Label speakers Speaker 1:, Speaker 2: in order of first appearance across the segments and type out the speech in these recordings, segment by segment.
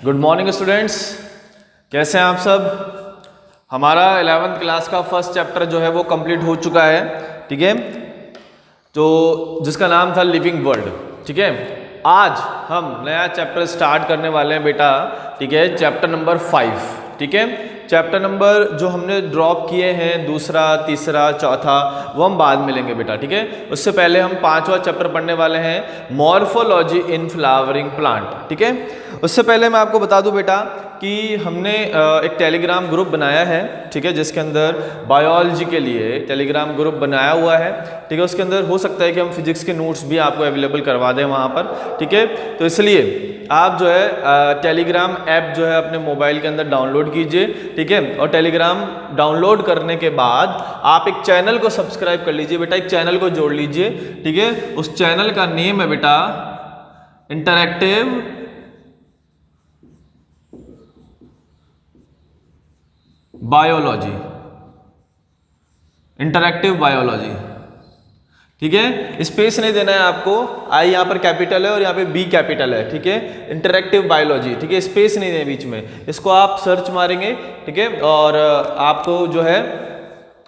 Speaker 1: Good morning students, कैसे हैं आप सब। हमारा 11th क्लास का फर्स्ट चैप्टर जो है वो कंप्लीट हो चुका है, ठीक है, तो जिसका नाम था लिविंग वर्ल्ड। ठीक है, आज हम नया चैप्टर स्टार्ट करने वाले हैं बेटा, ठीक है, चैप्टर नंबर 5। ठीक है, चैप्टर नंबर जो हमने ड्रॉप किए हैं दूसरा, तीसरा, चौथा, वो हम बाद में लेंगे बेटा। ठीक है, उससे पहले हम 5वां चैप्टर पढ़ने वाले हैं, मॉर्फोलॉजी इन फ्लावरिंग प्लांट। ठीक है, उससे पहले मैं आपको बता दूं बेटा कि हमने एक टेलीग्राम ग्रुप बनाया है, ठीक है, जिसके अंदर बायोलॉजी के लिए टेलीग्राम ग्रुप बनाया हुआ है। ठीक है, उसके अंदर हो सकता है कि हम फिजिक्स के नोट्स भी आपको अवेलेबल करवा दें वहाँ पर। ठीक है, तो इसलिए आप जो है टेलीग्राम ऐप जो है अपने मोबाइल के अंदर डाउनलोड कीजिए। ठीक है, और टेलीग्राम डाउनलोड करने के बाद आप एक चैनल को सब्सक्राइब कर लीजिए बेटा, एक चैनल को जोड़ लीजिए। ठीक है, उस चैनल का नेम है बेटा इंटरैक्टिव बायोलॉजी, इंटरैक्टिव बायोलॉजी। ठीक है, स्पेस नहीं देना है आपको, आई यहाँ पर कैपिटल है और यहाँ पे बी कैपिटल है। ठीक है, इंटरैक्टिव बायोलॉजी, ठीक है, स्पेस नहीं है बीच में, इसको आप सर्च मारेंगे। ठीक है, और आपको जो है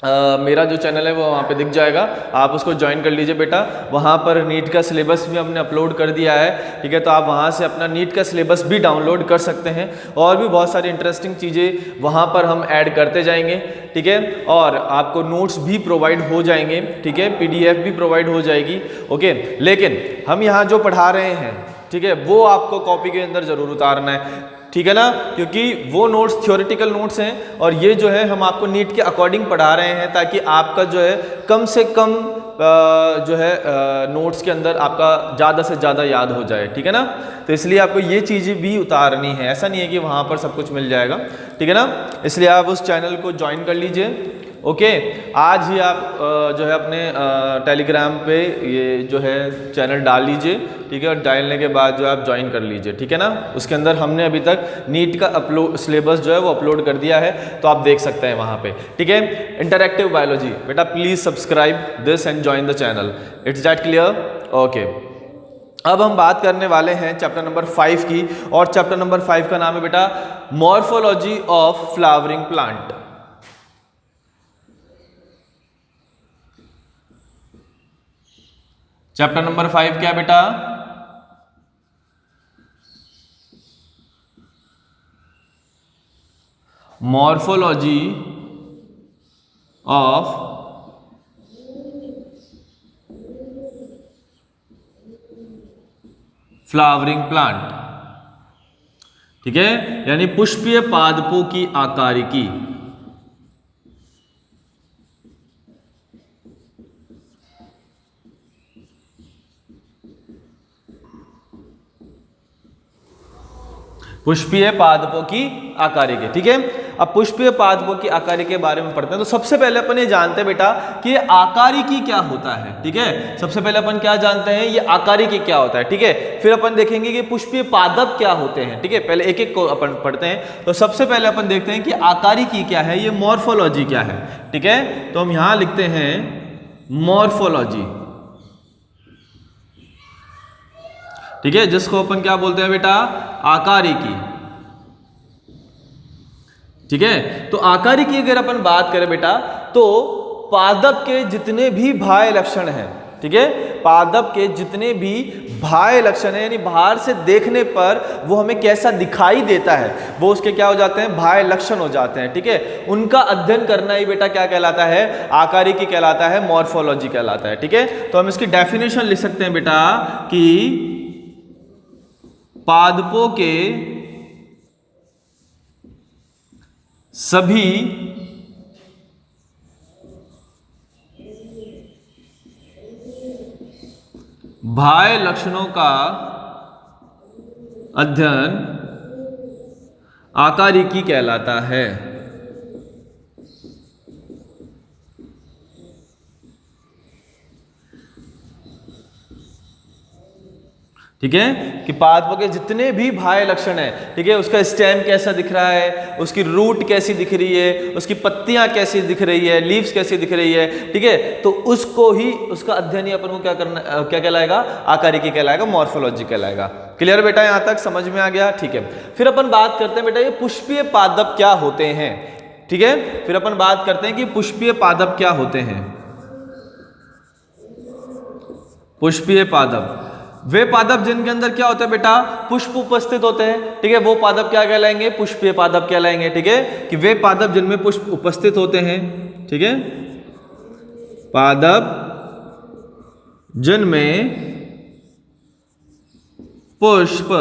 Speaker 1: मेरा जो चैनल है वो वहाँ पे दिख जाएगा, आप उसको ज्वाइन कर लीजिए बेटा। वहाँ पर नीट का सिलेबस भी हमने अपलोड कर दिया है। ठीक है, तो आप वहाँ से अपना नीट का सिलेबस भी डाउनलोड कर सकते हैं, और भी बहुत सारी इंटरेस्टिंग चीज़ें वहाँ पर हम ऐड करते जाएंगे। ठीक है, और आपको नोट्स भी प्रोवाइड हो जाएंगे। ठीक है, PDF भी प्रोवाइड हो जाएगी। ओके, लेकिन हम यहाँ जो पढ़ा रहे हैं, ठीक है, वो आपको कॉपी के अंदर ज़रूर उतारना है। ठीक है ना, क्योंकि वो नोट्स थ्योरेटिकल नोट्स हैं और ये जो है हम आपको नीट के अकॉर्डिंग पढ़ा रहे हैं, ताकि आपका जो है कम से कम जो है नोट्स के अंदर आपका ज़्यादा से ज़्यादा याद हो जाए। ठीक है ना, तो इसलिए आपको ये चीज़ें भी उतारनी है, ऐसा नहीं है कि वहाँ पर सब कुछ मिल जाएगा। ठीक है ना, इसलिए आप उस चैनल को ज्वाइन कर लीजिए। ओके, आज ही आप जो है अपने टेलीग्राम पे ये जो है चैनल डाल लीजिए। ठीक है, और डालने के बाद जो है आप ज्वाइन कर लीजिए। ठीक है ना, उसके अंदर हमने अभी तक नीट का अपलोड सिलेबस जो है वो अपलोड कर दिया है, तो आप देख सकते हैं वहाँ पे। ठीक है, इंटरैक्टिव बायोलॉजी बेटा, please subscribe this and join the channel. It's that clear? Okay, अब हम बात करने वाले हैं चैप्टर नंबर 5 की, और चैप्टर नंबर 5 का नाम है बेटा morphology of flowering plant. Chapter number 5 क्या बेटा? Morphology of flowering plant. ठीक है, यानी पुष्पीय पादपों की आकारिकी। पुष्पीय पादपों की आकारिकी। ठीक है, अब पुष्पीय पादपों की आकारिकी के बारे में पढ़ते हैं। तो सबसे पहले अपन ये जानते हैं बेटा कि आकारिकी क्या होता है। ठीक है, सबसे पहले अपन क्या जानते हैं, ये आकारिकी क्या होता है। ठीक है, फिर अपन देखेंगे कि पुष्पीय पादप क्या होते हैं। ठीक है, पहले एक एक को अपन पढ़ते हैं। तो सबसे पहले अपन देखते हैं कि आकारिकी क्या है, ये मॉर्फोलॉजी क्या है। ठीक है, तो हम यहां लिखते हैं मॉर्फोलॉजी। ठीक है, जिसको अपन क्या बोलते हैं बेटा, आकारिकी। ठीक है, तो आकारिकी अगर अपन बात करें बेटा, तो पादप के जितने भी बाह्य लक्षण हैं, ठीक है, पादप के जितने भी बाह्य लक्षण हैं, यानी बाहर से देखने पर वो हमें कैसा दिखाई देता है, वो उसके क्या हो जाते हैं, बाह्य लक्षण हो जाते हैं। ठीक है, उनका अध्ययन करना ही बेटा क्या कहलाता है, आकारिकी कहलाता है, मॉर्फोलॉजी कहलाता है। ठीक है, तो हम इसकी डेफिनेशन लिख सकते हैं बेटा कि पादपों के सभी बाह्य लक्षणों का अध्ययन आकारिकी कहलाता है। ठीक है, कि पादप के जितने भी बाह्य लक्षण है, ठीक है, उसका स्टेम कैसा दिख रहा है, उसकी रूट कैसी दिख रही है, उसकी पत्तियां कैसी दिख रही है, लीव्स कैसी दिख रही है, ठीक है, तो उसको ही, उसका अध्ययन ही अपन को क्या करना, क्या कहलाएगा, आकारिकी कहलाएगा, मॉर्फोलॉजी कहलाएगा। क्लियर बेटा, यहां तक समझ में आ गया? ठीक है, फिर अपन बात करते हैं बेटा ये पुष्पीय पादप क्या होते हैं। ठीक है, फिर अपन बात करते हैं कि पुष्पीय पादप क्या होते हैं। पुष्पीय पादप वे पादप जिनके अंदर क्या होता है बेटा, पुष्प उपस्थित होते हैं। ठीक है, वो पादप क्या कहलाएंगे, पुष्पीय पादप कहलाएंगे। ठीक है, कि वे पादप जिनमें पुष्प उपस्थित होते हैं। ठीक है, पादप जिनमें पुष्प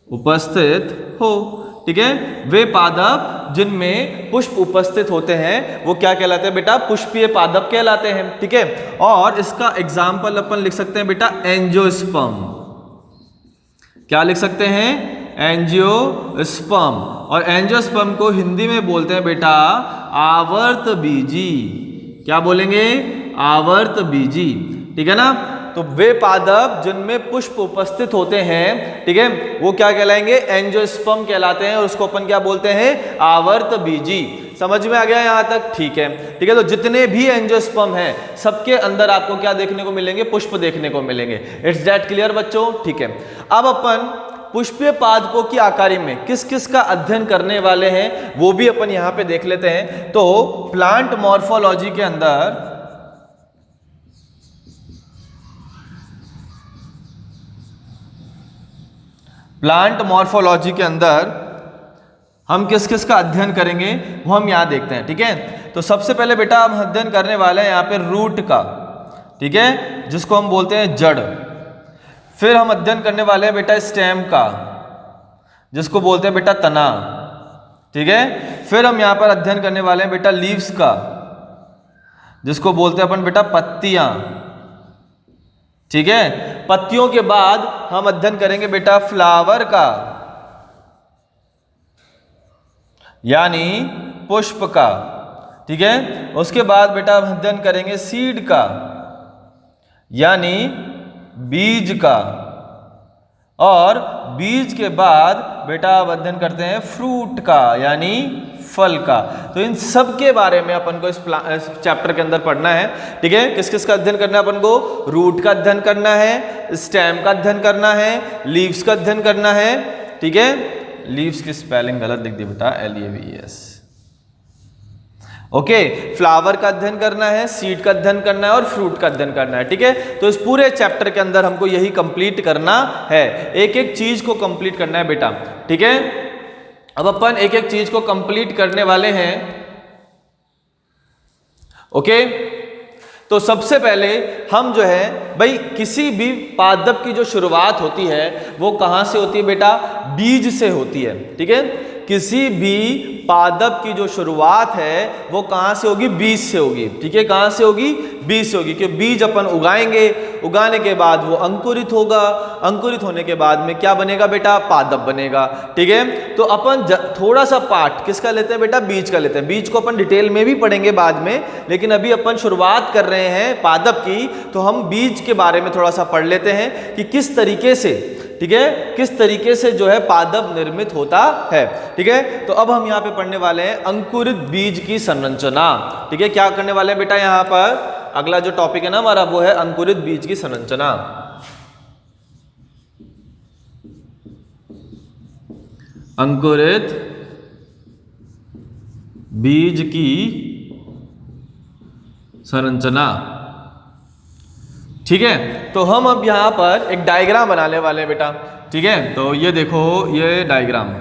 Speaker 1: उपस्थित हो। ठीक है, वे पादप जिनमें पुष्प उपस्थित होते हैं वो क्या कहलाते हैं बेटा, पुष्पीय पादप कहलाते हैं। ठीक है, और इसका एग्जाम्पल अपन लिख सकते हैं बेटा एंजियोस्पर्म। क्या लिख सकते हैं, एंजियोस्पर्म। और एंजियोस्पर्म को हिंदी में बोलते हैं बेटा आवर्त बीजी। क्या बोलेंगे, आवर्त बीजी। ठीक है ना, तो वे पादप जिनमें पुष्प उपस्थित होते हैं, ठीक है, वो क्या कहलाएंगे, एंजियोस्पर्म कहलाते हैं, और उसको अपन क्या बोलते हैं, आवर्त बीजी। समझ में आ गया यहां तक? ठीक है, ठीक है, तो जितने भी एंजियोस्पर्म हैं सबके अंदर आपको क्या देखने को मिलेंगे, पुष्प देखने को मिलेंगे। इट्स दैट क्लियर बच्चों? ठीक है, अब अपन पुष्पीय पादपों की आकारी में किस किस का अध्ययन करने वाले हैं वो भी अपन यहां पे देख लेते हैं। तो प्लांट मॉर्फोलॉजी के अंदर हम किस किस का अध्ययन करेंगे वो हम यहां देखते हैं। ठीक है, तो सबसे पहले बेटा हम अध्ययन करने वाले हैं यहां पे रूट का। ठीक है, जिसको हम बोलते हैं जड़। फिर हम अध्ययन करने वाले हैं बेटा स्टेम का, जिसको बोलते हैं बेटा तना। ठीक है, फिर हम यहां पर अध्ययन करने वाले हैं बेटा लीव्स का, जिसको बोलते हैं अपन बेटा पत्तियां। ठीक है, पत्तियों के बाद हम अध्ययन करेंगे बेटा फ्लावर का, यानी पुष्प का। ठीक है, उसके बाद बेटा हम अध्ययन करेंगे सीड का, यानी बीज का। और बीज के बाद बेटा आप अध्ययन करते हैं फ्रूट का, यानी फल का। तो इन सब के बारे में अपन को इस चैप्टर के अंदर पढ़ना है। ठीक है, किस किस का अध्ययन करना है अपन को, रूट का अध्ययन करना है, स्टेम का अध्ययन करना है, लीव्स का अध्ययन करना है। ठीक है, लीव्स की स्पेलिंग गलत लिख दी बेटा, LEAVES। ओके, फ्लावर का अध्ययन करना है, सीड का अध्ययन करना है और फ्रूट का अध्ययन करना है। ठीक है, तो इस पूरे चैप्टर के अंदर हमको यही कंप्लीट करना है, एक एक चीज को कंप्लीट करना है बेटा। ठीक है, अब अपन एक एक चीज को कंप्लीट करने वाले हैं। ओके, तो सबसे पहले हम जो है भाई किसी भी पादप की जो शुरुआत होती है वो कहां से होती है बेटा, बीज से होती है। ठीक है, किसी भी पादप की जो शुरुआत है वो कहां से होगी, बीज से होगी। ठीक है, कहां से होगी, बीज से होगी, क्योंकि बीज अपन उगाएंगे, उगाने के बाद वो अंकुरित होगा, अंकुरित होने के बाद में क्या बनेगा बेटा, पादप बनेगा। ठीक है, तो अपन थोड़ा सा पार्ट किसका लेते हैं बेटा, बीज का लेते हैं। बीज को अपन डिटेल में भी पढ़ेंगे बाद में, लेकिन अभी अपन शुरुआत कर रहे हैं पादप की, तो हम बीज के बारे में थोड़ा सा पढ़ लेते हैं कि किस तरीके से, ठीक है, किस तरीके से जो है पादप निर्मित होता है। ठीक है, तो अब हम यहाँ पे पढ़ने वाले हैं अंकुरित बीज की संरचना। ठीक है, क्या करने वाले हैं बेटा, यहाँ पर अगला जो टॉपिक है ना हमारा वो है अंकुरित बीज की संरचना। अंकुरित बीज की संरचना। ठीक है, तो हम अब यहां पर एक डायग्राम बनाने वाले हैं बेटा। ठीक है, तो ये देखो, ये डायग्राम,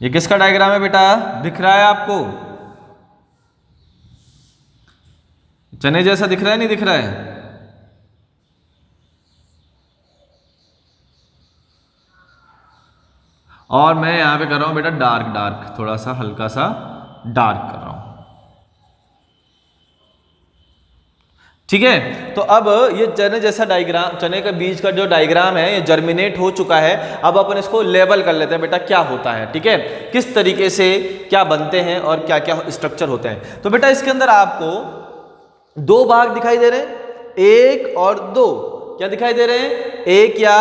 Speaker 1: ये किसका डायग्राम है बेटा, दिख रहा है आपको, चने जैसा दिख रहा है, नहीं दिख रहा है? और मैं यहां पे कर रहा हूं बेटा डार्क डार्क, थोड़ा सा हल्का सा डार्क कर रहा हूं। ठीक है। तो अब ये चने जैसा डायग्राम, चने के बीज का जो डायग्राम है ये जर्मिनेट हो चुका है। अब अपन इसको लेबल कर लेते हैं बेटा क्या होता है, ठीक है, किस तरीके से क्या बनते हैं और क्या क्या स्ट्रक्चर होते हैं। तो बेटा इसके अंदर आपको दो भाग दिखाई दे रहे हैं, एक और दो। क्या दिखाई दे रहे हैं? एक या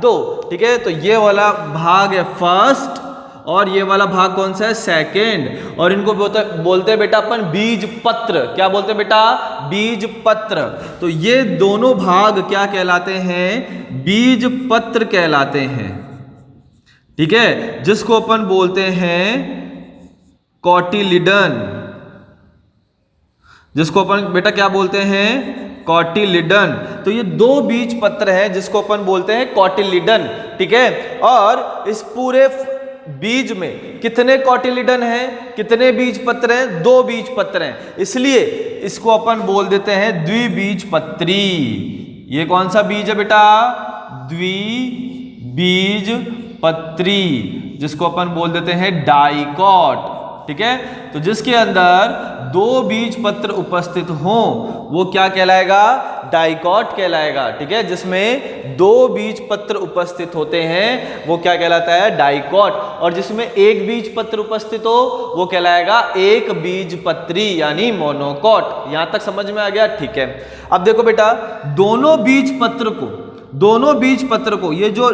Speaker 1: दो, ठीक है। तो ये वाला भाग है फर्स्ट और ये वाला भाग कौन सा है? सेकेंड। और इनको बोलते हैं बेटा अपन बीज पत्र। क्या बोलते हैं बेटा? बीज पत्र। तो ये दोनों भाग क्या कहलाते हैं? बीज पत्र कहलाते हैं, ठीक है, जिसको अपन बोलते हैं कॉटिलिडन। जिसको अपन बेटा क्या बोलते हैं? कॉटिलिडन। तो ये दो बीज पत्र हैं जिसको अपन बोलते हैं कॉटिलिडन, ठीक है। और इस पूरे बीज में कितने कॉटिलिडन हैं? कितने बीज पत्र हैं? दो बीज पत्र हैं, इसलिए इसको अपन बोल देते हैं द्विबीजपत्री। ये कौन सा बीज है बेटा? द्विबीजपत्री, जिसको अपन बोल देते हैं डाइकॉट, ठीक है। तो जिसके अंदर दो बीज पत्र उपस्थित हों वो क्या कहलाएगा? डाइकॉट कहलाएगा, ठीक है। जिसमें दो बीज पत्र उपस्थित होते हैं वो क्या कहलाता है? डाइकॉट। और जिसमें एक बीज पत्र उपस्थित हो वो कहलाएगा एक बीजपत्री यानी मोनोकॉट। यहां तक समझ में आ गया? ठीक है। अब देखो बेटा दोनों बीज पत्र को ये जो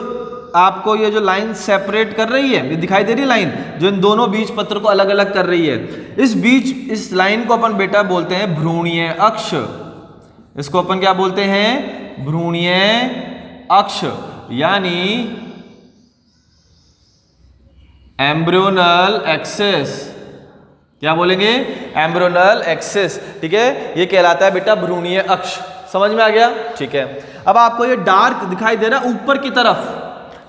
Speaker 1: आपको ये जो लाइन सेपरेट कर रही है, ये दिखाई दे रही है लाइन जो इन दोनों बीज पत्र को अलग अलग कर रही है, इस लाइन को अपन बेटा बोलते हैं भ्रूणीय अक्ष। इसको अपन क्या बोलते हैं? भ्रूणीय अक्ष यानी एम्ब्रियोनल एक्सिस। क्या बोलेंगे? एम्ब्रियोनल एक्सिस, ठीक है। ये कहलाता है बेटा भ्रूणीय अक्ष। समझ में आ गया? ठीक है। अब आपको ये डार्क दिखाई दे रहा है ऊपर की तरफ,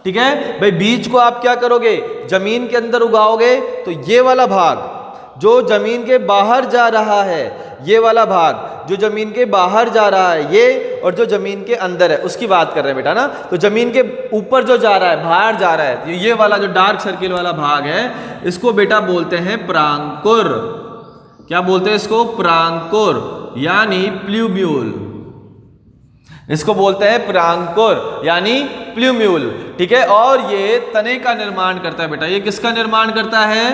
Speaker 1: ठीक है भाई। बीज को आप क्या करोगे? जमीन के अंदर उगाओगे तो ये वाला भाग जो जमीन के बाहर जा रहा है, ये वाला भाग जो जमीन के बाहर जा रहा है, ये और जो जमीन के अंदर है उसकी बात कर रहे हैं बेटा ना। तो जमीन के ऊपर जो जा रहा है, बाहर जा रहा है, ये वाला जो डार्क सर्किल वाला भाग है इसको बेटा बोलते हैं प्रांकुर। क्या बोलते हैं इसको? प्रांकुर यानी प्ल्यूम्यूल। इसको बोलते हैं प्रांकुर यानी प्ल्यूम्यूल, ठीक है। और ये तने का निर्माण करता है बेटा। ये किसका निर्माण करता है?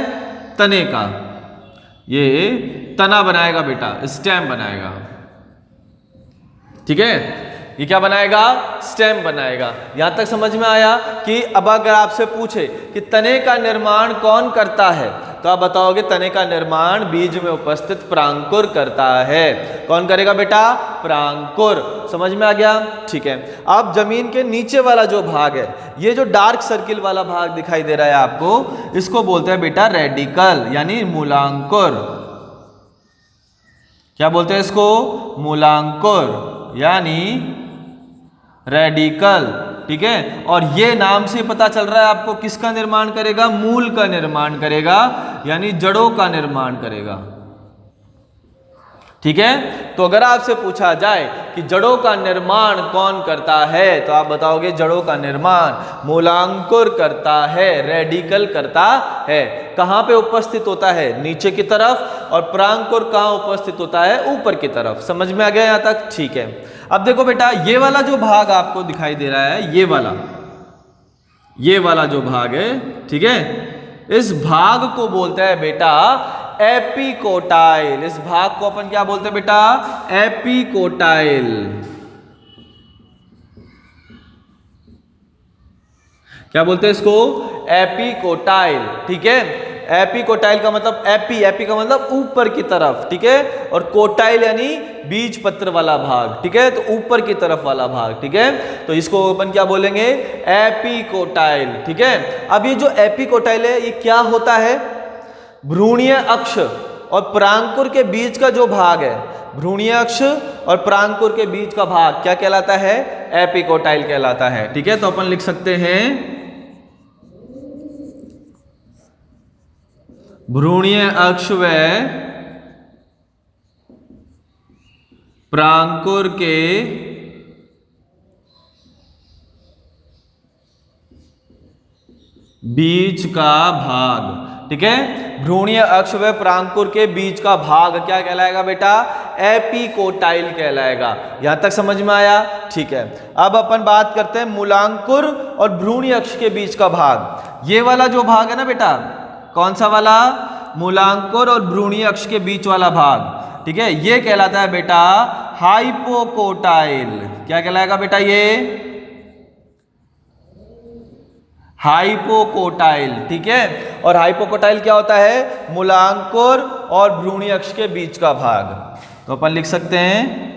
Speaker 1: तने का। ये तना बनाएगा बेटा, स्टेम बनाएगा, ठीक है। ये क्या बनाएगा? स्टेम बनाएगा। यहां तक समझ में आया कि अब अगर आपसे पूछे कि तने का निर्माण कौन करता है तो आप बताओगे तने का निर्माण बीज में उपस्थित प्रांकुर करता है। कौन करेगा बेटा? प्रांकुर। समझ में आ गया? ठीक है। अब जमीन के नीचे वाला जो भाग है, ये जो डार्क सर्किल वाला भाग दिखाई दे रहा है आपको, इसको बोलते हैं बेटा रेडिकल यानी मूलांकुर। क्या बोलते हैं इसको? मूलांकुर यानी रेडिकल, ठीक है। और ये नाम से पता चल रहा है आपको किसका निर्माण करेगा? मूल का निर्माण करेगा यानी जड़ों का निर्माण करेगा, ठीक है। तो अगर आपसे पूछा जाए कि जड़ों का निर्माण कौन करता है तो आप बताओगे जड़ों का निर्माण मूलांकुर करता है, रेडिकल करता है। कहां पे उपस्थित होता है? नीचे की तरफ। और प्रांकुर कहां उपस्थित होता है? ऊपर की तरफ। समझ में आ गया यहां तक? ठीक है। अब देखो बेटा ये वाला जो भाग आपको दिखाई दे रहा है, ये वाला जो भाग है, ठीक है, इस भाग को बोलते हैं बेटा एपिकोटाइल। इस भाग को अपन क्या बोलते हैं बेटा? एपिकोटाइल। क्या बोलते हैं इसको? एपिकोटाइल, ठीक है। एपिकोटाइल का मतलब एपी का मतलब ऊपर की तरफ, ठीक है। और कोटाइल यानी बीज पत्र वाला भाग, ठीक है। तो ऊपर की तरफ वाला भाग, ठीक है। तो इसको अपन क्या बोलेंगे? एपिकोटाइल, ठीक है। अब ये जो एपिकोटाइल है ये क्या होता है? भ्रूणीय अक्ष और प्रांकुर के बीच का जो भाग है, भ्रूणीय अक्ष और प्रांकुर के बीच का भाग क्या कहलाता है? एपिकोटाइल कहलाता है, ठीक है। तो अपन लिख सकते हैं भ्रूणीय अक्ष व प्रांकुर के बीच का भाग, ठीक है। भ्रूणीय अक्ष व प्रांकुर के बीच का भाग क्या कहलाएगा बेटा? एपिकोटाइल कहलाएगा। यहां तक समझ में आया? ठीक है, अब अपन बात करते हैं मूलांकुर और भ्रूणी अक्ष के बीच का भाग। ये वाला जो भाग है ना बेटा, कौन सा वाला? मूलांकुर और भ्रूणी अक्ष के बीच वाला भाग, ठीक है, ये कहलाता है बेटा हाइपोकोटाइल। क्या कहलाएगा बेटा? ये हाइपोकोटाइल, ठीक है। और हाइपोकोटाइल क्या होता है? मूलांकुर और भ्रूणी अक्ष के बीच का भाग। तो अपन लिख सकते हैं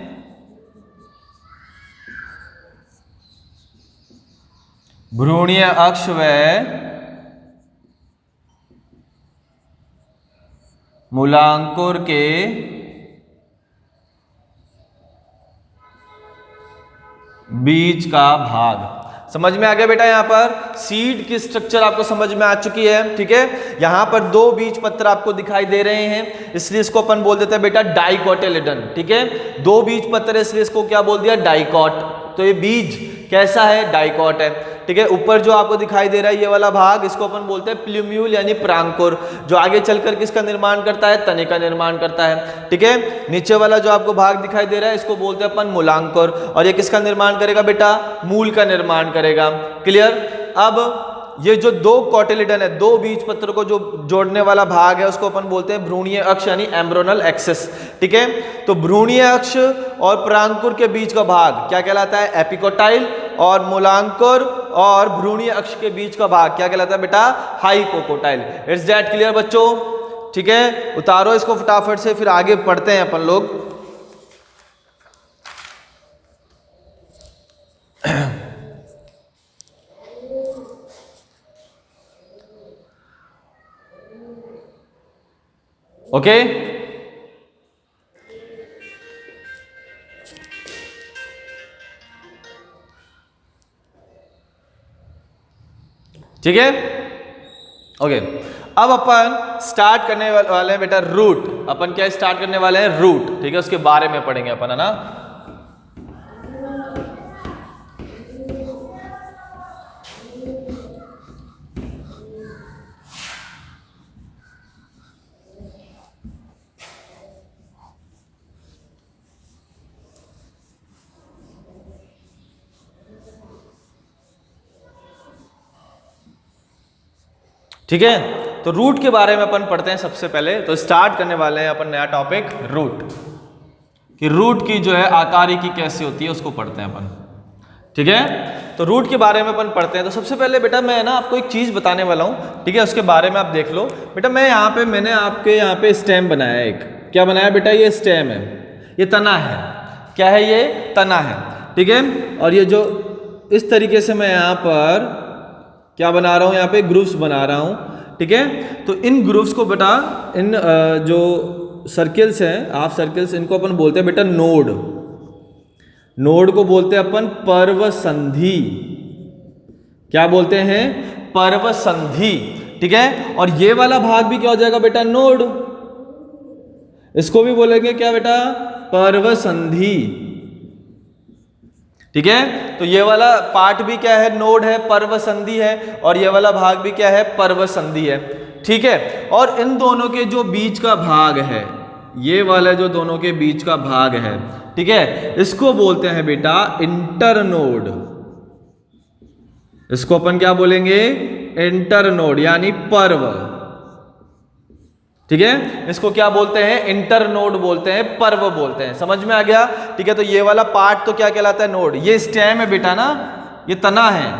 Speaker 1: भ्रूणीय अक्ष व मूलांकुर के बीच का भाग। समझ में आ गया बेटा? यहां पर सीड की स्ट्रक्चर आपको समझ में आ चुकी है, ठीक है। यहां पर दो बीज पत्र आपको दिखाई दे रहे हैं, इसलिए इसको अपन बोल देते हैं बेटा डाइकोटिलेडन, ठीक है। दो बीज पत्र, इसलिए इसको क्या बोल दिया? डाइकॉट। तो ये बीज कैसा है? डाइकॉट है, ठीक है। ऊपर जो आपको दिखाई दे रहा है ये वाला भाग, इसको अपन बोलते हैं प्लूम्यूल यानी प्रांकुर, जो आगे चलकर किसका निर्माण करता है? तने का निर्माण करता है, ठीक है। नीचे वाला जो आपको भाग दिखाई दे रहा है इसको बोलते हैं अपन मूलांकुर, और ये किसका निर्माण करेगा बेटा? मूल का निर्माण करेगा। क्लियर? अब ये जो दो कोटिलेडन है, दो बीज पत्र को जो जोड़ने वाला भाग है, उसको अपन बोलते हैं भ्रूणीय अक्ष यानी एम्ब्रोनल एक्सिस, ठीक है। तो भ्रूणीय अक्ष और प्रांकुर के बीच का भाग क्या कहलाता है? एपिकोटाइल। और मूलांकुर और भ्रूणीय अक्ष के बीच का भाग क्या कहलाता है बेटा? हाइपोकोटाइल। इट्स दैट क्लियर बच्चों? ठीक है, उतारो इसको फटाफट से, फिर आगे पढ़ते हैं अपन लोग। ओके, ठीक है, ओके। अब अपन स्टार्ट करने वाले हैं बेटा रूट। अपन क्या स्टार्ट करने वाले हैं? रूट, ठीक है। उसके बारे में पढ़ेंगे अपन, है ना। ठीक है, तो रूट के बारे में अपन पढ़ते हैं सबसे पहले। तो स्टार्ट करने वाले हैं अपन नया टॉपिक रूट, कि रूट की जो है आकारिकी कैसे होती है उसको पढ़ते हैं अपन, ठीक है। तो रूट के बारे में अपन पढ़ते हैं। तो सबसे पहले बेटा मैं ना आपको एक चीज़ बताने वाला हूँ, ठीक है, उसके बारे में आप देख लो बेटा। मैंने आपके यहाँ पे स्टेम बनाया है एक। क्या बनाया बेटा? ये स्टेम है, ये तना है। क्या है? ये तना है, ठीक है। और ये जो इस तरीके से मैं यहाँ पर क्या बना रहा हूँ? यहाँ पे ग्रुप्स बना रहा हूँ, ठीक है। तो इन ग्रुप्स को बेटा, इन जो सर्किल्स हैं, हाफ सर्किल्स, इनको अपन बोलते हैं बेटा नोड। नोड को बोलते हैं अपन पर्व संधि। क्या बोलते हैं? पर्व संधि, ठीक है। और ये वाला भाग भी क्या हो जाएगा बेटा? नोड। इसको भी बोलेंगे क्या बेटा? पर्व संधि, ठीक है। तो ये वाला पार्ट भी क्या है? नोड है, पर्व संधि है। और ये वाला भाग भी क्या है? पर्व संधि है, ठीक है। और इन दोनों के जो बीच का भाग है, ये वाला जो दोनों के बीच का भाग है, ठीक है, इसको बोलते हैं बेटा इंटरनोड। इसको अपन क्या बोलेंगे? इंटरनोड यानी पर्व, ठीक है। इसको क्या बोलते हैं? इंटरनोड बोलते हैं, पर्व बोलते हैं। समझ में आ गया? ठीक है। तो ये वाला पार्ट तो क्या कहलाता है? नोड। ये स्टेम है बेटा ना, ये तना है,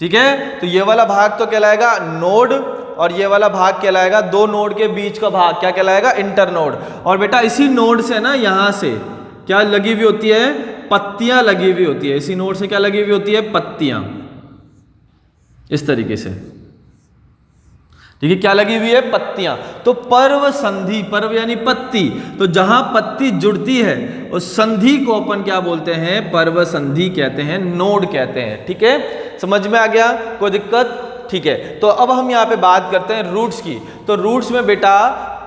Speaker 1: ठीक है। तो ये वाला भाग तो कहलाएगा नोड, और ये वाला भाग कहलाएगा, दो नोड के बीच का भाग क्या कहलाएगा? इंटरनोड। और बेटा इसी नोड से ना, यहां से क्या लगी हुई होती है? पत्तियां लगी हुई होती है। इसी नोड से क्या लगी हुई होती है? पत्तियां, इस तरीके से, ठीक है। क्या लगी हुई है? पत्तियां। तो पर्व संधि, पर्व यानी पत्ती, तो जहां पत्ती जुड़ती है उस संधि को अपन क्या बोलते हैं? पर्व संधि कहते हैं, नोड कहते हैं, ठीक है। समझ में आ गया? कोई दिक्कत? ठीक है। तो अब हम यहाँ पे बात करते हैं रूट्स की। तो रूट्स में बेटा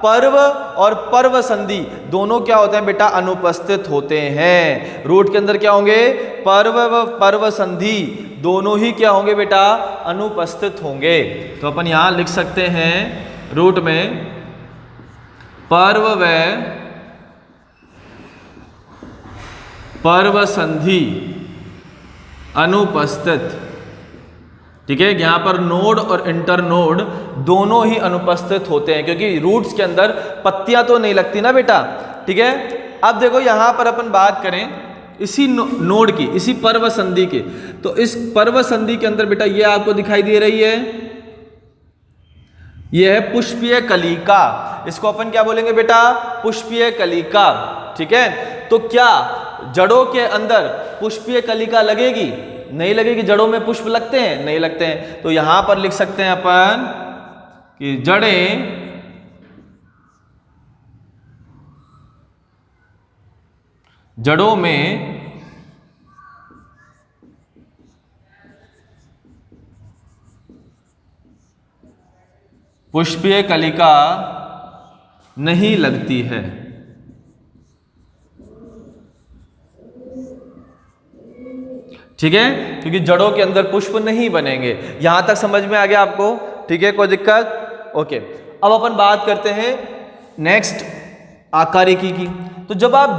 Speaker 1: पर्व और पर्व संधि दोनों क्या होते हैं बेटा? अनुपस्थित होते हैं। रूट के अंदर क्या होंगे? पर्व व पर्व संधि दोनों ही क्या होंगे बेटा? अनुपस्थित होंगे। तो अपन यहां लिख सकते हैं रूट में पर्व व पर्वसंधि अनुपस्थित। ठीक है, यहाँ पर नोड और इंटरनोड दोनों ही अनुपस्थित होते हैं, क्योंकि रूट्स के अंदर पत्तियां तो नहीं लगती ना बेटा। ठीक है, अब देखो यहाँ पर अपन बात करें इसी नोड की, इसी पर्वसंधि के, तो इस पर्वसंधि के अंदर बेटा ये आपको दिखाई दे रही है, ये है पुष्पीय कलिका। इसको अपन क्या बोलेंगे बेटा? पुष्पीय कलिका। ठीक है, तो क्या जड़ों के अंदर पुष्पीय कलिका लगेगी? नहीं लगेगी। जड़ों में पुष्प लगते हैं? नहीं लगते हैं। तो यहां पर लिख सकते हैं अपन कि जड़ों में पुष्पीय कलिका नहीं लगती है। ठीक है, क्योंकि जड़ों के अंदर पुष्प नहीं बनेंगे। यहां तक समझ में आ गया आपको? ठीक है, कोई दिक्कत? ओके, अब अपन बात करते हैं नेक्स्ट आकारिकी की। तो जब आप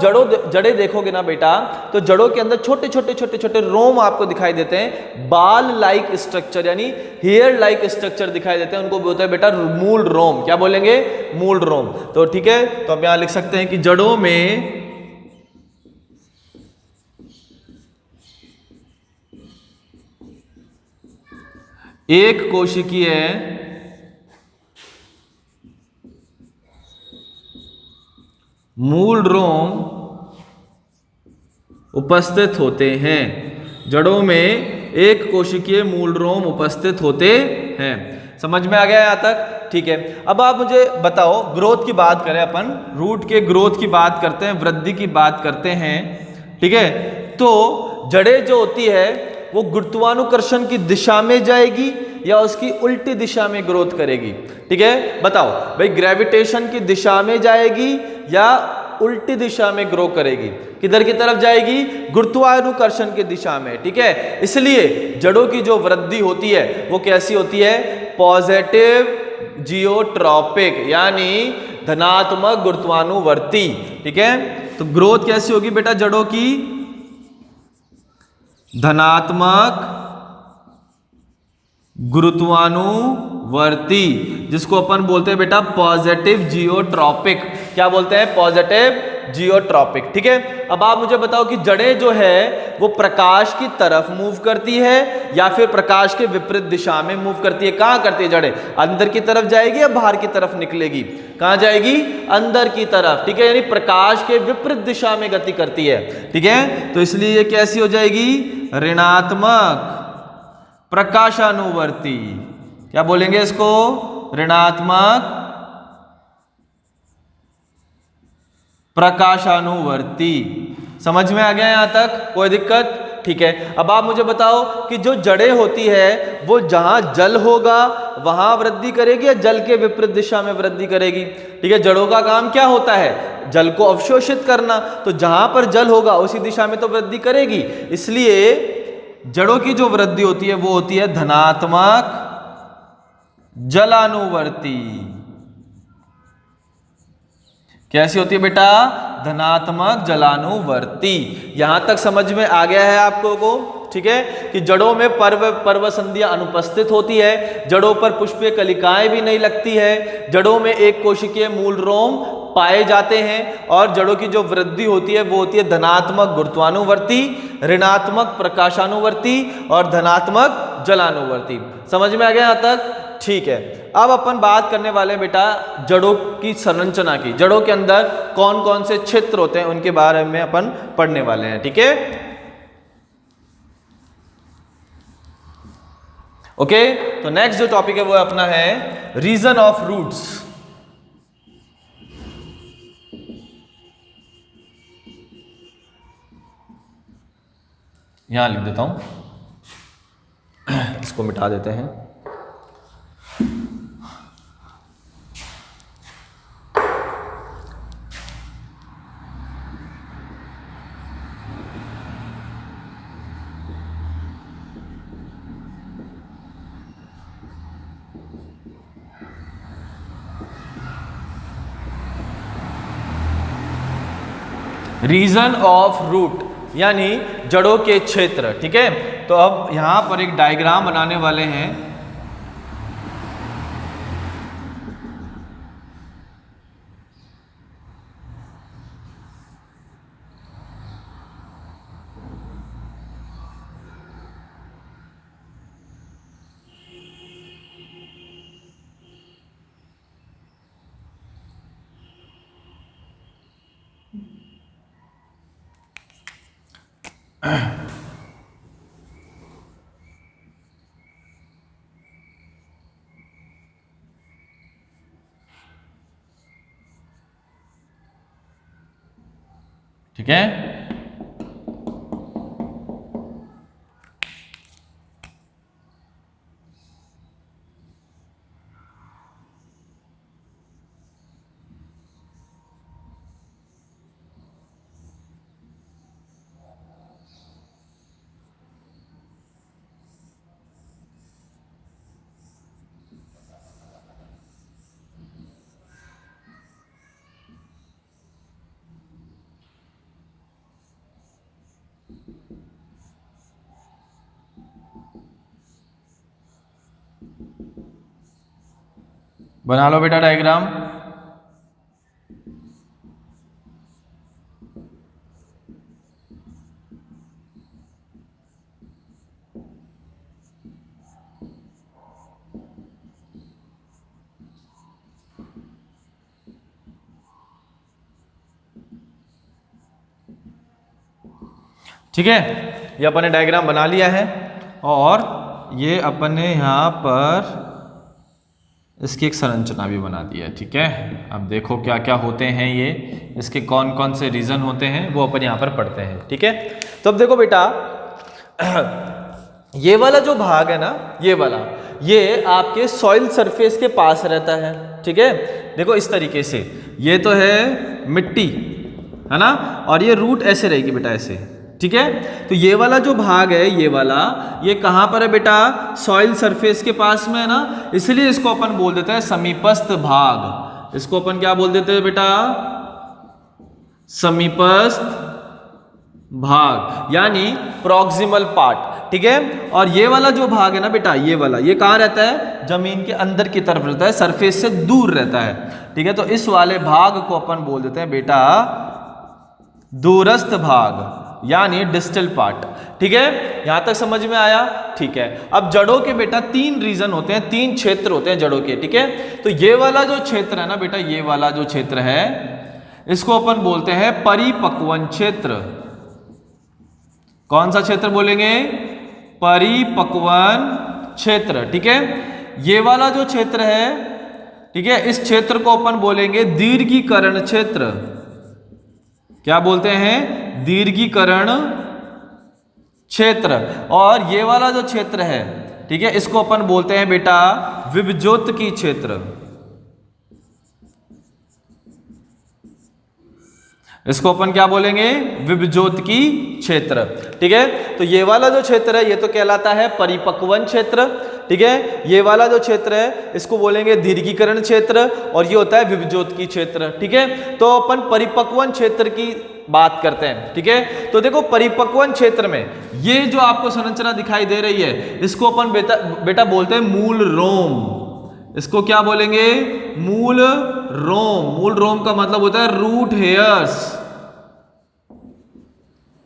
Speaker 1: जड़ें देखोगे ना बेटा, तो जड़ों के अंदर छोटे छोटे छोटे छोटे रोम आपको दिखाई देते हैं, बाल लाइक स्ट्रक्चर यानी हेयर लाइक स्ट्रक्चर दिखाई देते हैं, उनको बोलते हैं बेटा मूल रोम। क्या बोलेंगे? मूल रोम। तो ठीक है, तो हम यहां लिख सकते हैं कि जड़ों में एक कोशिकीय मूल रोम उपस्थित होते हैं। जड़ों में एक कोशिकीय मूल रोम उपस्थित होते हैं। समझ में आ गया यहां तक? ठीक है, अब आप मुझे बताओ, ग्रोथ की बात करें अपन, रूट के ग्रोथ की बात करते हैं, वृद्धि की बात करते हैं। ठीक है, तो जड़ें जो होती है वो गुरुत्वाकर्षण की दिशा में जाएगी या उसकी उल्टी दिशा में ग्रोथ करेगी? ठीक है, बताओ भाई, ग्रेविटेशन की दिशा में जाएगी या उल्टी दिशा में ग्रो करेगी? किधर की तरफ जाएगी? गुरुत्वाकर्षण की दिशा में। ठीक है, इसलिए जड़ों की जो वृद्धि होती है वो कैसी होती है? पॉजिटिव जियोट्रॉपिक, यानी धनात्मक गुरुत्वानुवर्ती। ठीक है, तो ग्रोथ कैसी होगी बेटा जड़ों की? धनात्मक गुरुत्वानुवर्ती, जिसको अपन बोलते हैं बेटा पॉजिटिव जियोट्रॉपिक। क्या बोलते हैं? Positive geotropic. ठीक है, अब आप मुझे बताओ कि जड़ें जो है वो प्रकाश की तरफ मूव करती है या फिर प्रकाश के विपरीत दिशा में मूव करती है? कहां करती है जड़ें? अंदर की तरफ जाएगी या बाहर की तरफ निकलेगी? कहां जाएगी? अंदर की तरफ। ठीक है, यानी प्रकाश के विपरीत दिशा में गति करती है। ठीक है, तो इसलिए ये कैसी हो जाएगी? ऋणात्मक प्रकाशानुवर्ती। क्या बोलेंगे इसको? ऋणात्मक प्रकाशानुवर्ती। समझ में आ गया यहां तक? कोई दिक्कत? ठीक है, अब आप मुझे बताओ कि जो जड़ें होती है वो जहां जल होगा वहां वृद्धि करेगी या जल के विपरीत दिशा में वृद्धि करेगी? ठीक है, जड़ों का काम क्या होता है? जल को अवशोषित करना। तो जहां पर जल होगा उसी दिशा में तो वृद्धि करेगी। इसलिए जड़ों की जो वृद्धि होती है वो होती है धनात्मक जलानुवर्ती। कैसी होती है बेटा? धनात्मक जलानुवर्ती। यहां तक समझ में आ गया है आपको को? ठीक है, कि जड़ों में पर्वसंधियां अनुपस्थित होती है, जड़ों पर पुष्पीय कलिकाएं भी नहीं लगती है, जड़ों में एक कोशिकीय मूल रोम पाए जाते हैं, और जड़ों की जो वृद्धि होती है वो होती है धनात्मक गुरुत्वानुवर्ती, ऋणात्मक प्रकाशानुवर्ती और धनात्मक जलानुवर्ती। समझ में आ गया यहां तक? ठीक है, अब अपन बात करने वाले हैं बेटा जड़ों की संरचना की। जड़ों के अंदर कौन कौन से क्षेत्र होते हैं उनके बारे में अपन पढ़ने वाले हैं। ठीक है, ओके, तो नेक्स्ट जो टॉपिक है वो अपना है रीजन ऑफ रूट्स। यहां लिख देता हूं, इसको मिटा देते हैं। Region of root. यानी जड़ों के क्षेत्र। ठीक है, तो अब यहां पर एक डायग्राम बनाने वाले हैं। ठीक है, बना लो बेटा डायग्राम। ठीक है, ये अपन ने डायग्राम बना लिया है और ये अपन ने यहाँ पर इसकी एक संरचना भी बना दी है। ठीक है, अब देखो क्या क्या होते हैं ये, इसके कौन कौन से रीजन होते हैं वो अपन यहाँ पर पढ़ते हैं। ठीक है, तो अब देखो बेटा ये वाला जो भाग है ना, ये वाला, ये आपके सॉइल सरफेस के पास रहता है। ठीक है, देखो इस तरीके से, ये तो है मिट्टी, है ना, और ये रूट ऐसे रहेगी बेटा, ऐसे। ठीक है, तो ये वाला जो भाग है, ये वाला, ये कहाँ पर है बेटा, सॉइल सरफेस के पास में है ना, इसलिए इसको अपन बोल देते हैं समीपस्थ भाग। इसको अपन क्या बोल देते हैं बेटा, समीपस्थ भाग, यानी प्रॉक्सिमल पार्ट। ठीक है, और ये वाला जो भाग है ना बेटा, ये वाला, ये कहाँ रहता है, जमीन के अंदर की तरफ रहता है, सरफेस से दूर रहता है। ठीक है, तो इस वाले भाग को अपन बोल देते हैं बेटा दूरस्थ भाग, यानी डिस्टल पार्ट। ठीक है, यहां तक समझ में आया। ठीक है, अब जड़ों के बेटा 3 रीजन होते हैं, 3 क्षेत्र होते हैं जड़ों के। ठीक है, तो ये वाला जो क्षेत्र है ना बेटा, ये वाला जो क्षेत्र है, इसको अपन बोलते हैं परिपक्वन क्षेत्र। कौन सा क्षेत्र बोलेंगे, परिपक्वन क्षेत्र। ठीक है, ये वाला जो क्षेत्र है, ठीक है, इस क्षेत्र को अपन बोलेंगे दीर्घीकरण क्षेत्र। क्या बोलते हैं, दीर्घीकरण क्षेत्र। और ये वाला जो क्षेत्र है, ठीक है, इसको अपन बोलते हैं बेटा विभज्योतकी क्षेत्र। इसको अपन क्या बोलेंगे, विभज्योतकी क्षेत्र। ठीक है, तो ये वाला जो क्षेत्र है, ये तो कहलाता है परिपक्वन क्षेत्र। ठीक है, ये वाला जो क्षेत्र है, इसको बोलेंगे दीर्घीकरण क्षेत्र, और ये होता है विभज्योतकी क्षेत्र। ठीक है, तो अपन परिपक्वन क्षेत्र की बात करते हैं। ठीक है, तो देखो परिपक्वन क्षेत्र में ये जो आपको संरचना दिखाई दे रही है, इसको अपन बेटा बोलते हैं मूल रोम। इसको क्या बोलेंगे, मूल रोम। मूल रोम का मतलब होता है रूट हेयर्स।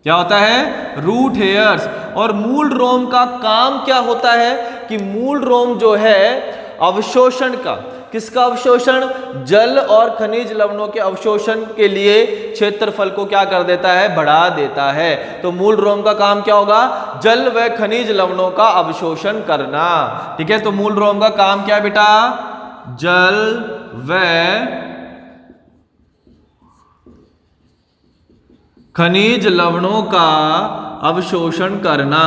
Speaker 1: क्या होता है, रूट हेयर्स। और मूल रोम का काम क्या होता है कि मूल रोम जो है अवशोषण का, किसका अवशोषण, जल और खनिज लवणों के अवशोषण के लिए क्षेत्रफल को क्या कर देता है, बढ़ा देता है। तो मूल रोम का काम क्या होगा, जल व खनिज लवणों का अवशोषण करना। ठीक है, तो मूल रोम का काम क्या है बेटा, जल व खनिज लवणों का अवशोषण करना।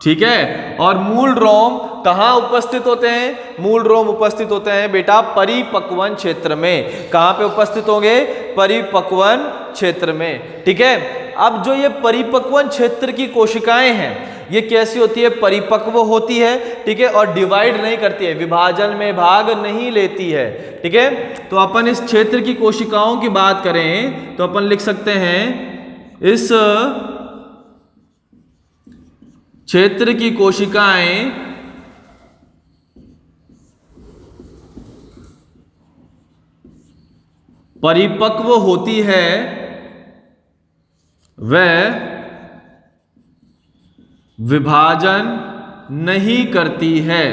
Speaker 1: ठीक है, और मूल रोम कहां उपस्थित होते हैं, मूल रोम उपस्थित होते हैं बेटा परिपक्वन क्षेत्र में। कहां पे उपस्थित होंगे, परिपक्वन क्षेत्र में। ठीक है, अब जो ये परिपक्वन क्षेत्र की कोशिकाएं हैं, ये कैसी होती है, परिपक्व होती है, ठीक है, और डिवाइड नहीं करती है, विभाजन में भाग नहीं लेती है, ठीक है। तो अपन इस क्षेत्र की कोशिकाओं की बात करें तो अपन लिख सकते हैं इस क्षेत्र की कोशिकाएं परिपक्व होती है, वह विभाजन नहीं करती है।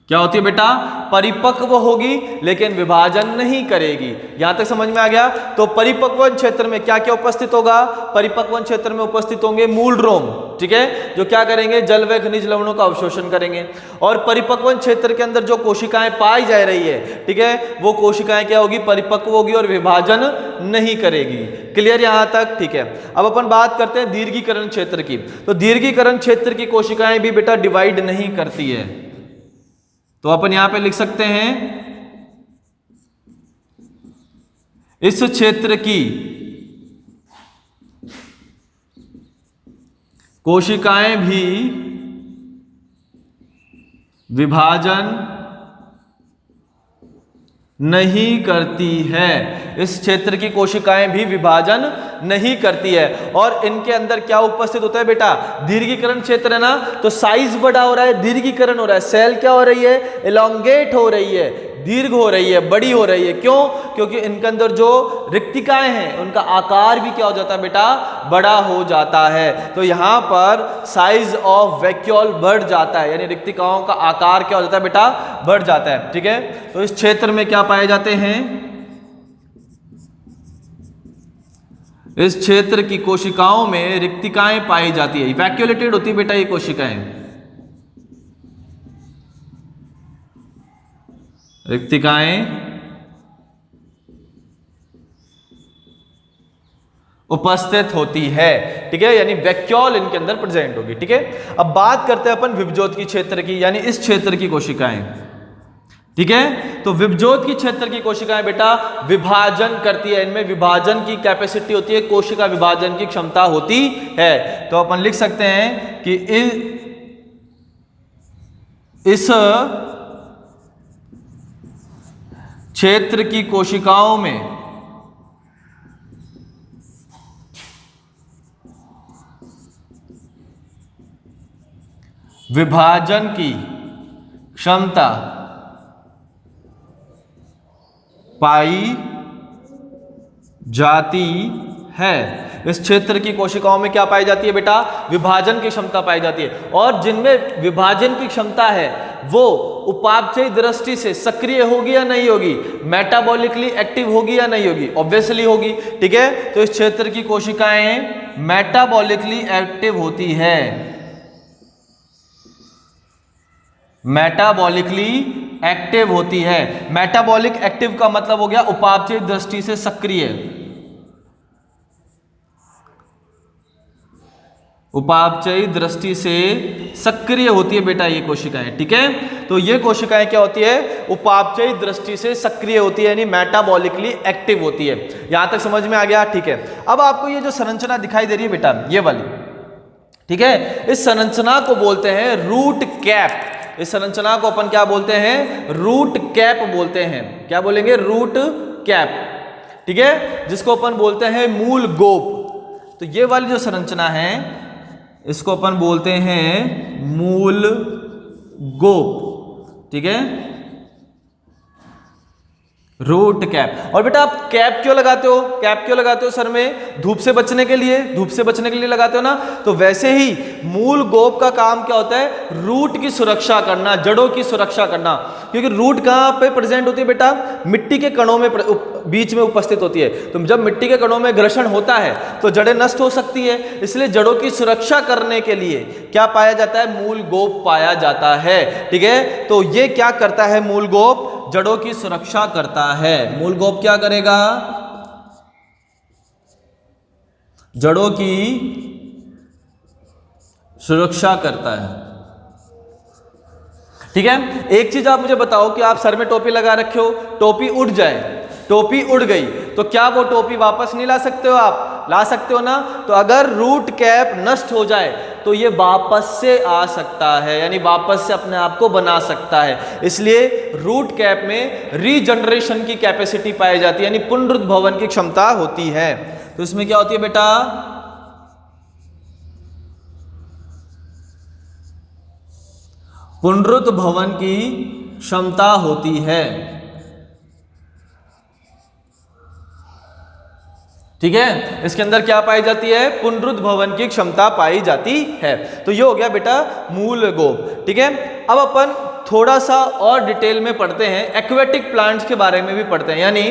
Speaker 1: क्या होती है बेटा, परिपक्व होगी लेकिन विभाजन नहीं करेगी। यहां तक समझ में आ गया। तो परिपक्वन क्षेत्र में क्या क्या उपस्थित होगा, परिपक्वन क्षेत्र में उपस्थित होंगे मूलड्रोम, ठीक है, जो क्या करेंगे, जल व खनिज लवणों का अवशोषण करेंगे। और परिपक्वन क्षेत्र के अंदर जो कोशिकाएं पाई जा रही है, ठीक है, वो कोशिकाएं क्या होगी, परिपक्व होगी और विभाजन नहीं करेगी। क्लियर यहां तक, ठीक है। अब अपन बात करते हैं दीर्घीकरण क्षेत्र की। तो दीर्घीकरण क्षेत्र की कोशिकाएं भी बेटा डिवाइड नहीं करती है। तो अपन यहां पे लिख सकते हैं इस क्षेत्र की कोशिकाएं भी विभाजन नहीं करती है। इस क्षेत्र की कोशिकाएं भी विभाजन नहीं करती है। और इनके अंदर क्या उपस्थित होता है बेटा, दीर्घीकरण क्षेत्र है ना, तो साइज बड़ा हो रहा है, दीर्घीकरण हो रहा है, सेल क्या हो रही है, एलोंगेट हो रही है, दीर्घ हो रही है, बड़ी हो रही है। क्यों, क्योंकि इनके अंदर जो रिक्तिकाएं हैं उनका आकार भी क्या हो जाता है बेटा, बड़ा हो जाता है। तो यहां पर साइज ऑफ वैक्यूल बढ़ जाता है, यानी रिक्तिकाओं का आकार क्या हो जाता है बेटा, बढ़ जाता है, ठीक है। तो इस क्षेत्र में क्या पाए जाते हैं, इस क्षेत्र की कोशिकाओं में रिक्तिकाएं पाई जाती है, वैक्यूलेटेड होती है बेटा ये कोशिकाएं, रिक्तिकाएं उपस्थित होती है, ठीक है, यानी वैक्यूल इनके अंदर प्रेजेंट होगी, ठीक है। अब बात करते हैं अपन विभजोत की क्षेत्र की, यानी इस क्षेत्र की कोशिकाएं, ठीक है। तो विभजोत की क्षेत्र की कोशिकाएं बेटा विभाजन करती है, इनमें विभाजन की कैपेसिटी होती है, कोशिका विभाजन की क्षमता होती है। तो अपन लिख सकते हैं कि इस क्षेत्र की कोशिकाओं में विभाजन की क्षमता पाई जाती है। इस क्षेत्र की कोशिकाओं में क्या पाई जाती है बेटा, विभाजन की क्षमता पाई जाती है। और जिनमें विभाजन की क्षमता है वो उपापचयी दृष्टि से सक्रिय होगी या नहीं होगी, मेटाबॉलिकली एक्टिव होगी या नहीं होगी, ऑब्वियसली होगी, ठीक है। तो इस क्षेत्र की कोशिकाएं मेटाबॉलिकली एक्टिव होती है, मेटाबॉलिकली एक्टिव होती है। मेटाबॉलिक एक्टिव का मतलब हो गया उपापचयी दृष्टि से सक्रिय, उपापचयी दृष्टि से सक्रिय होती है बेटा ये कोशिकाएं, ठीक है। तो ये कोशिकाएं क्या होती है, उपापचयी दृष्टि से सक्रिय होती है, यानी मेटाबॉलिकली एक्टिव होती है। यहां तक समझ में आ गया, ठीक है। अब आपको ये जो संरचना दिखाई दे रही है बेटा, ये वाली, ठीक है, इस संरचना को बोलते हैं रूट कैप। इस संरचना को अपन क्या बोलते हैं, रूट कैप बोलते हैं। क्या बोलेंगे, रूट कैप, ठीक है, जिसको अपन बोलते हैं मूल गोप। तो ये वाली जो संरचना है इसको अपन बोलते हैं मूल गोप, ठीक है, रूट कैप। और बेटा आप कैप क्यों लगाते हो, कैप क्यों लगाते हो सर में, धूप से बचने के लिए, धूप से बचने के लिए लगाते हो ना। तो वैसे ही मूल गोप का काम क्या होता है, रूट की सुरक्षा करना, जड़ों की सुरक्षा करना। क्योंकि रूट कहां पे प्रेजेंट होती है बेटा, मिट्टी के कणों में बीच में उपस्थित होती है। तो जब मिट्टी के कणों में घर्षण होता है तो जड़ें नष्ट हो सकती है, इसलिए जड़ों की सुरक्षा करने के लिए क्या पाया जाता है, मूल गोप पाया जाता है, ठीक है। तो ये क्या करता है, मूल गोप जड़ों की सुरक्षा करता है। मूल गोप क्या करेगा, जड़ों की सुरक्षा करता है, ठीक है। एक चीज आप मुझे बताओ कि आप सर में टोपी लगा रखे हो, टोपी उड़ जाए, टोपी उड़ गई तो क्या वो टोपी वापस नहीं ला सकते हो आप, ला सकते हो ना, तो अगर रूट कैप नष्ट हो जाए तो ये वापस से आ सकता है, यानी वापस से अपने आप को बना सकता है। इसलिए रूट कैप में रीजनरेशन की कैपेसिटी पाई जाती है, यानी पुनरुद्भवन की क्षमता होती है। तो इसमें क्या होती है बेटा, पुनरुद्भवन की क्षमता होती है। ठीक है, इसके अंदर क्या पाई जाती है, पुनरुद्भवन की क्षमता पाई जाती है। तो ये हो गया बेटा मूल गोप। ठीक है, अब अपन थोड़ा सा और डिटेल में पढ़ते हैं, एक्वेटिक प्लांट्स के बारे में भी पढ़ते हैं, यानी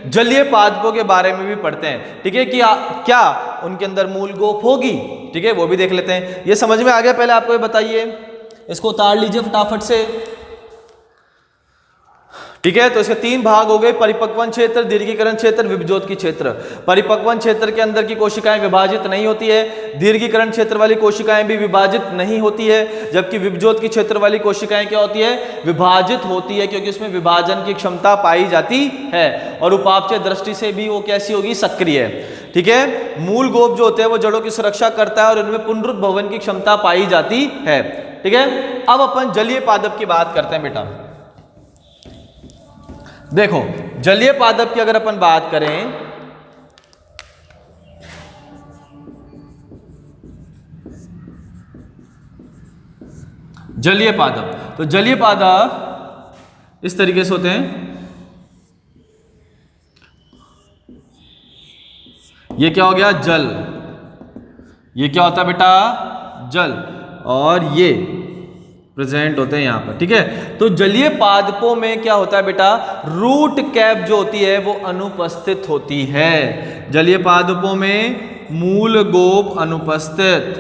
Speaker 1: जलीय पादपों के बारे में भी पढ़ते हैं। ठीक है, कि क्या उनके अंदर मूल गोप होगी, ठीक है, वो भी देख लेते हैं। ये समझ में आ गया? पहले आपको ये बताइए, इसको उतार लीजिए फटाफट से। ठीक है, तो इसके तीन भाग हो गए, परिपक्वन क्षेत्र, दीर्घीकरण क्षेत्र, विभज्योत क्षेत्र। परिपक्वन क्षेत्र के अंदर की कोशिकाएं विभाजित नहीं होती है, दीर्घीकरण क्षेत्र वाली कोशिकाएं भी विभाजित नहीं होती है, जबकि विभज्योत क्षेत्र वाली कोशिकाएं क्या होती है, विभाजित होती है, क्योंकि उसमें विभाजन की क्षमता पाई जाती है और उपापचय दृष्टि से भी वो कैसी होगी, सक्रिय। ठीक है, मूल गोप जो होते हैं वो जड़ों की सुरक्षा करता है और उनमें पुनरुद्भवन की क्षमता पाई जाती है। ठीक है, अब अपन जलीय पादप की बात करते हैं बेटा। देखो, जलीय पादप की अगर अपन बात करें, जलीय पादप, तो जलीय पादप इस तरीके से होते हैं। ये क्या हो गया, जल। ये क्या होता है बेटा, जल, और ये प्रेजेंट होते हैं यहाँ पर। ठीक है, तो जलीय पादपों में क्या होता है बेटा, रूट कैप जो होती है वो अनुपस्थित होती है। जलीय पादपों में मूल गोप अनुपस्थित।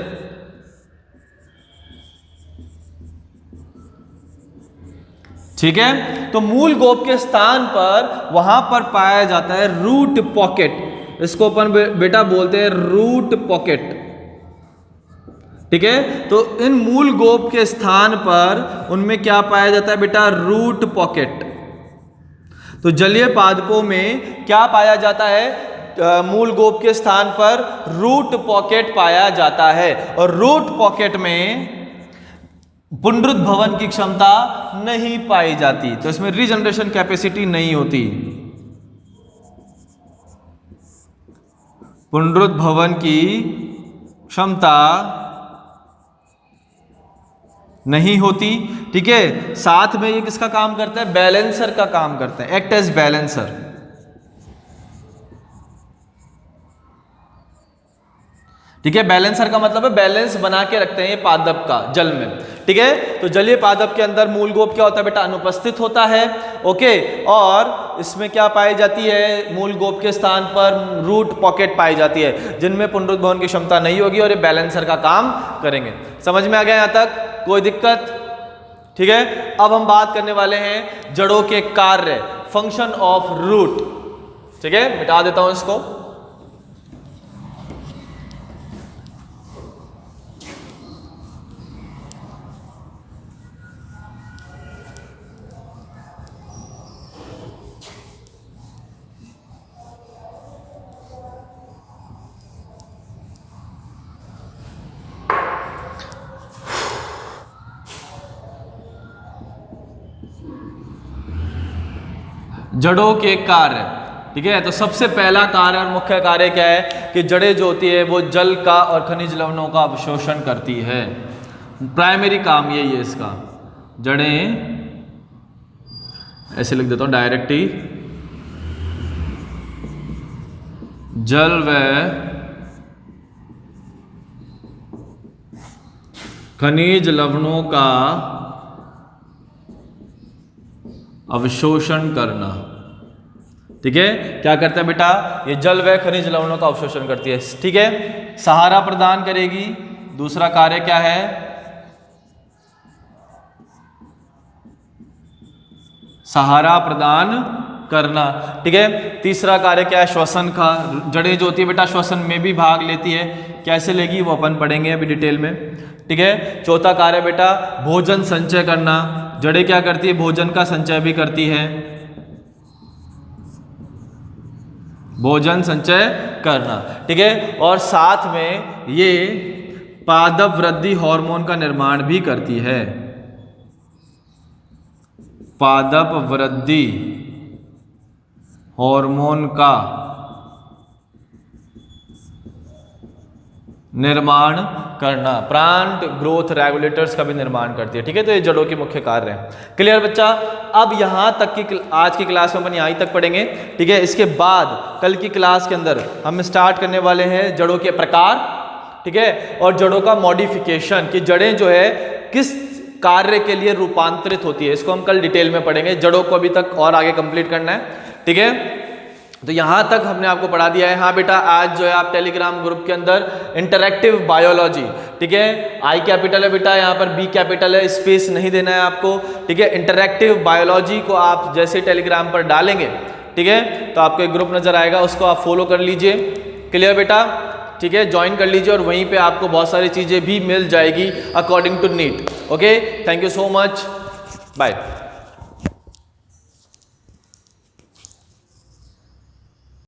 Speaker 1: ठीक है, तो मूल गोप के स्थान पर वहां पर पाया जाता है रूट पॉकेट। इसको अपन बेटा बोलते हैं रूट पॉकेट। ठीक है, तो इन मूल गोप के स्थान पर उनमें क्या पाया जाता है बेटा, रूट पॉकेट। तो जलीय पादपों में क्या पाया जाता है, मूल गोप के स्थान पर रूट पॉकेट पाया जाता है, और रूट पॉकेट में पुनरुद्भवन की क्षमता नहीं पाई जाती, तो इसमें रीजनरेशन कैपेसिटी नहीं होती। पुनरुद्भवन की क्षमता नहीं होती। ठीक है, साथ में ये किसका काम करता है, बैलेंसर का काम करता है, एक्ट एज बैलेंसर। ठीक है, बैलेंसर का मतलब है बैलेंस बना के रखते हैं ये पादप का जल में। ठीक है, तो जलीय पादप के अंदर मूल गोप क्या होता है बेटा, अनुपस्थित होता है। ओके, और इसमें क्या पाई जाती है, मूल गोप के स्थान पर रूट पॉकेट पाई जाती है, जिनमें पुनरुद्भवन की क्षमता नहीं होगी और ये बैलेंसर का काम करेंगे। समझ में आ गया यहाँ तक, कोई दिक्कत? ठीक है, अब हम बात करने वाले हैं जड़ों के कार्य, फंक्शन ऑफ रूट। ठीक है, मिटा देता हूं इसको। जड़ों के कार्य। ठीक है, तो सबसे पहला कार्य और मुख्य कार्य क्या है कि जड़ें जो होती है वो जल का और खनिज लवणों का अवशोषण करती है। प्राइमरी काम यही है इसका। जड़ें, ऐसे लिख देता हूं डायरेक्ट ही, जल व खनिज लवणों का अवशोषण करना। ठीक है, क्या करता है बेटा, ये जल व खनिज लवणों का अवशोषण करती है। ठीक है, सहारा प्रदान करेगी। दूसरा कार्य क्या है, सहारा प्रदान करना। ठीक है, तीसरा कार्य क्या है, श्वसन का। जड़ें जो होती है बेटा श्वसन में भी भाग लेती है, कैसे लेगी वो अपन पढ़ेंगे अभी डिटेल में। ठीक है, चौथा कार्य बेटा भोजन संचय करना। जड़ें क्या करती है, भोजन का संचय भी करती है। भोजन संचय करना, ठीक है। और साथ में ये पादप वृद्धि हार्मोन का निर्माण भी करती है, पादप वृद्धि हार्मोन का निर्माण करना, प्लांट ग्रोथ रेगुलेटर्स का भी निर्माण करती है, ठीक है। तो ये जड़ों के मुख्य कार्य हैं। क्लियर बच्चा? अब यहां तक की आज की क्लास में अपन यहीं तक पढ़ेंगे, ठीक है। इसके बाद कल की क्लास के अंदर हम स्टार्ट करने वाले हैं जड़ों के प्रकार, ठीक है, और जड़ों का मॉडिफिकेशन, कि जड़ें जो है किस कार्य के लिए रूपांतरित होती है, इसको हम कल डिटेल में पढ़ेंगे। जड़ों को अभी तक और आगे कंप्लीट करना है, ठीक है। तो यहां तक हमने आपको पढ़ा दिया है। हाँ बेटा, आज जो है आप टेलीग्राम ग्रुप के अंदर इंटरैक्टिव बायोलॉजी, ठीक है, आई कैपिटल है बेटा, यहाँ पर बी कैपिटल है, स्पेस नहीं देना है आपको, ठीक है। इंटरैक्टिव बायोलॉजी को आप जैसे टेलीग्राम पर डालेंगे, ठीक है, तो आपको एक ग्रुप नजर आएगा, उसको आप फॉलो कर लीजिए। क्लियर बेटा? ठीक है, ज्वाइन कर लीजिए और वहीं पे आपको बहुत सारी चीजें भी मिल जाएगी according to need. Okay, thank you so much, bye.